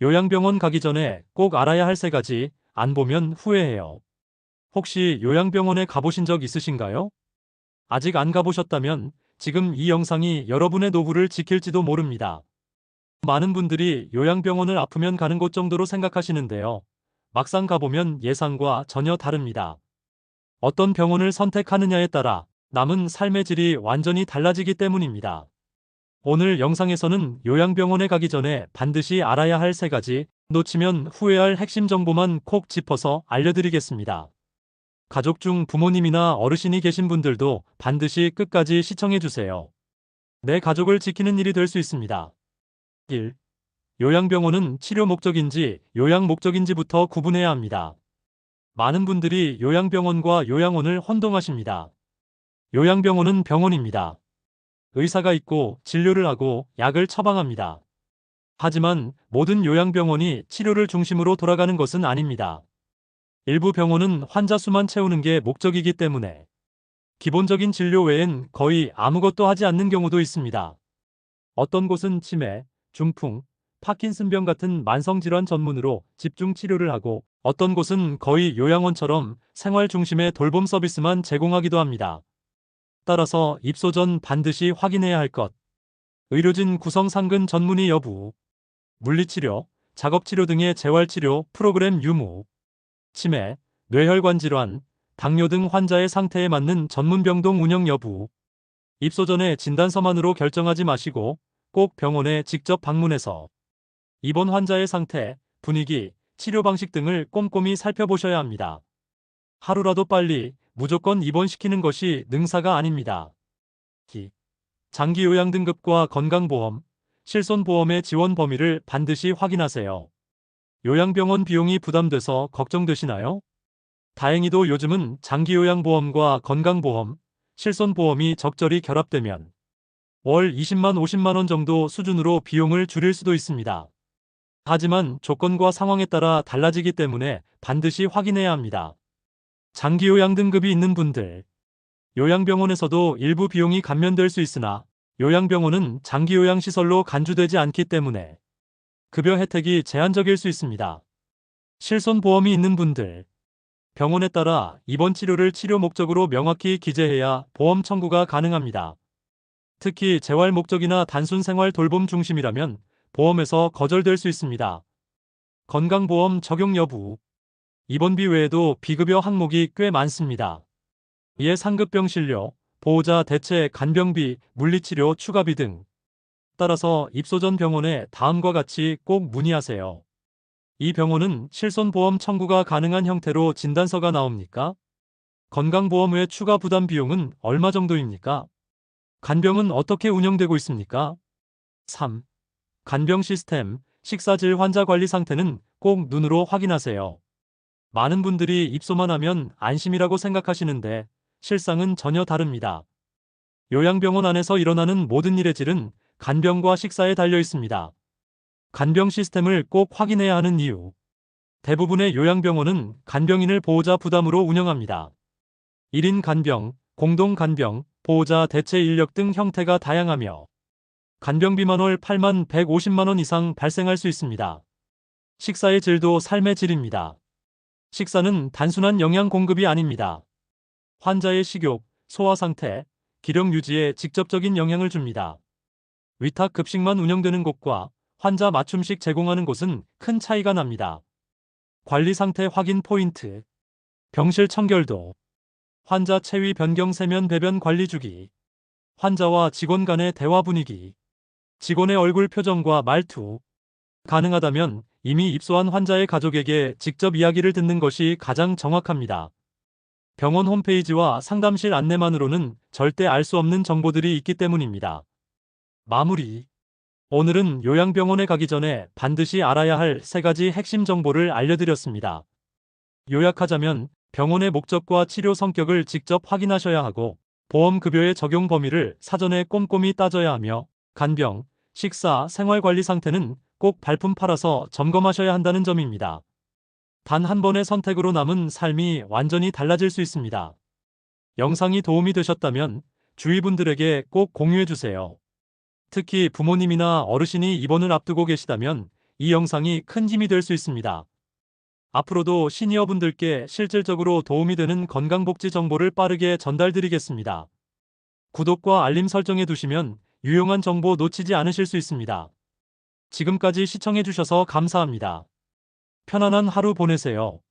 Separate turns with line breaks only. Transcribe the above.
요양병원 가기 전에 꼭 알아야 할 3가지, 안 보면 후회해요. 혹시 요양병원에 가보신 적 있으신가요? 아직 안 가보셨다면 지금 이 영상이 여러분의 노후를 지킬지도 모릅니다. 많은 분들이 요양병원을 아프면 가는 곳 정도로 생각하시는데요. 막상 가보면 예상과 전혀 다릅니다. 어떤 병원을 선택하느냐에 따라 남은 삶의 질이 완전히 달라지기 때문입니다. 오늘 영상에서는 요양병원에 가기 전에 반드시 알아야 할 3가지, 놓치면 후회할 핵심 정보만 콕 짚어서 알려드리겠습니다. 가족 중 부모님이나 어르신이 계신 분들도 반드시 끝까지 시청해주세요. 내 가족을 지키는 일이 될 수 있습니다. 1. 요양병원은 치료 목적인지 요양 목적인지부터 구분해야 합니다. 많은 분들이 요양병원과 요양원을 혼동하십니다. 요양병원은 병원입니다. 의사가 있고 진료를 하고 약을 처방합니다. 하지만 모든 요양병원이 치료를 중심으로 돌아가는 것은 아닙니다. 일부 병원은 환자 수만 채우는 게 목적이기 때문에 기본적인 진료 외엔 거의 아무것도 하지 않는 경우도 있습니다. 어떤 곳은 치매, 중풍, 파킨슨병 같은 만성질환 전문으로 집중 치료를 하고 어떤 곳은 거의 요양원처럼 생활 중심의 돌봄 서비스만 제공하기도 합니다. 따라서 입소 전 반드시 확인해야 할 것. 의료진 구성 상근 전문의 여부. 물리치료, 작업치료 등의 재활치료 프로그램 유무. 치매, 뇌혈관 질환, 당뇨 등 환자의 상태에 맞는 전문병동 운영 여부. 입소 전에 진단서만으로 결정하지 마시고 꼭 병원에 직접 방문해서 입원 환자의 상태, 분위기, 치료 방식 등을 꼼꼼히 살펴보셔야 합니다. 하루라도 빨리 무조건 입원시키는 것이 능사가 아닙니다. 장기요양 등급과 건강보험, 실손보험의 지원 범위를 반드시 확인하세요. 요양병원 비용이 부담돼서 걱정되시나요? 다행히도 요즘은 장기요양보험과 건강보험, 실손보험이 적절히 결합되면 월 20만 50만 원 정도 수준으로 비용을 줄일 수도 있습니다. 하지만 조건과 상황에 따라 달라지기 때문에 반드시 확인해야 합니다. 장기요양 등급이 있는 분들, 요양병원에서도 일부 비용이 감면될 수 있으나 요양병원은 장기요양시설로 간주되지 않기 때문에 급여 혜택이 제한적일 수 있습니다. 실손보험이 있는 분들, 병원에 따라 입원 치료를 치료 목적으로 명확히 기재해야 보험 청구가 가능합니다. 특히 재활 목적이나 단순 생활 돌봄 중심이라면 보험에서 거절될 수 있습니다. 건강보험 적용 여부. 입원비 외에도 비급여 항목이 꽤 많습니다. 이에 상급병 진료, 보호자 대체 간병비, 물리치료 추가비 등. 따라서 입소 전 병원에 다음과 같이 꼭 문의하세요. 이 병원은 실손보험 청구가 가능한 형태로 진단서가 나옵니까? 건강보험 외 추가 부담 비용은 얼마 정도입니까? 간병은 어떻게 운영되고 있습니까? 3. 간병 시스템, 식사질 환자 관리 상태는 꼭 눈으로 확인하세요. 많은 분들이 입소만 하면 안심이라고 생각하시는데 실상은 전혀 다릅니다. 요양병원 안에서 일어나는 모든 일의 질은 간병과 식사에 달려 있습니다. 간병 시스템을 꼭 확인해야 하는 이유. 대부분의 요양병원은 간병인을 보호자 부담으로 운영합니다. 1인 간병, 공동 간병, 보호자 대체 인력 등 형태가 다양하며 간병비만 월 8만 150만 원 이상 발생할 수 있습니다. 식사의 질도 삶의 질입니다. 식사는 단순한 영양 공급이 아닙니다. 환자의 식욕, 소화 상태, 기력 유지에 직접적인 영향을 줍니다. 위탁 급식만 운영되는 곳과 환자 맞춤식 제공하는 곳은 큰 차이가 납니다. 관리 상태 확인 포인트. 병실 청결도. 환자 체위 변경 세면 배변 관리 주기. 환자와 직원 간의 대화 분위기. 직원의 얼굴 표정과 말투. 가능하다면 이미 입소한 환자의 가족에게 직접 이야기를 듣는 것이 가장 정확합니다. 병원 홈페이지와 상담실 안내만으로는 절대 알 수 없는 정보들이 있기 때문입니다. 마무리. 오늘은 요양병원에 가기 전에 반드시 알아야 할 3가지 핵심 정보를 알려드렸습니다. 요약하자면 병원의 목적과 치료 성격을 직접 확인하셔야 하고 보험급여의 적용 범위를 사전에 꼼꼼히 따져야 하며 간병, 식사, 생활관리 상태는 꼭 발품 팔아서 점검하셔야 한다는 점입니다. 단 한 번의 선택으로 남은 삶이 완전히 달라질 수 있습니다. 영상이 도움이 되셨다면 주위 분들에게 꼭 공유해주세요. 특히 부모님이나 어르신이 입원을 앞두고 계시다면 이 영상이 큰 힘이 될 수 있습니다. 앞으로도 시니어분들께 실질적으로 도움이 되는 건강복지 정보를 빠르게 전달드리겠습니다. 구독과 알림 설정해 두시면 유용한 정보 놓치지 않으실 수 있습니다. 지금까지 시청해 주셔서 감사합니다. 편안한 하루 보내세요.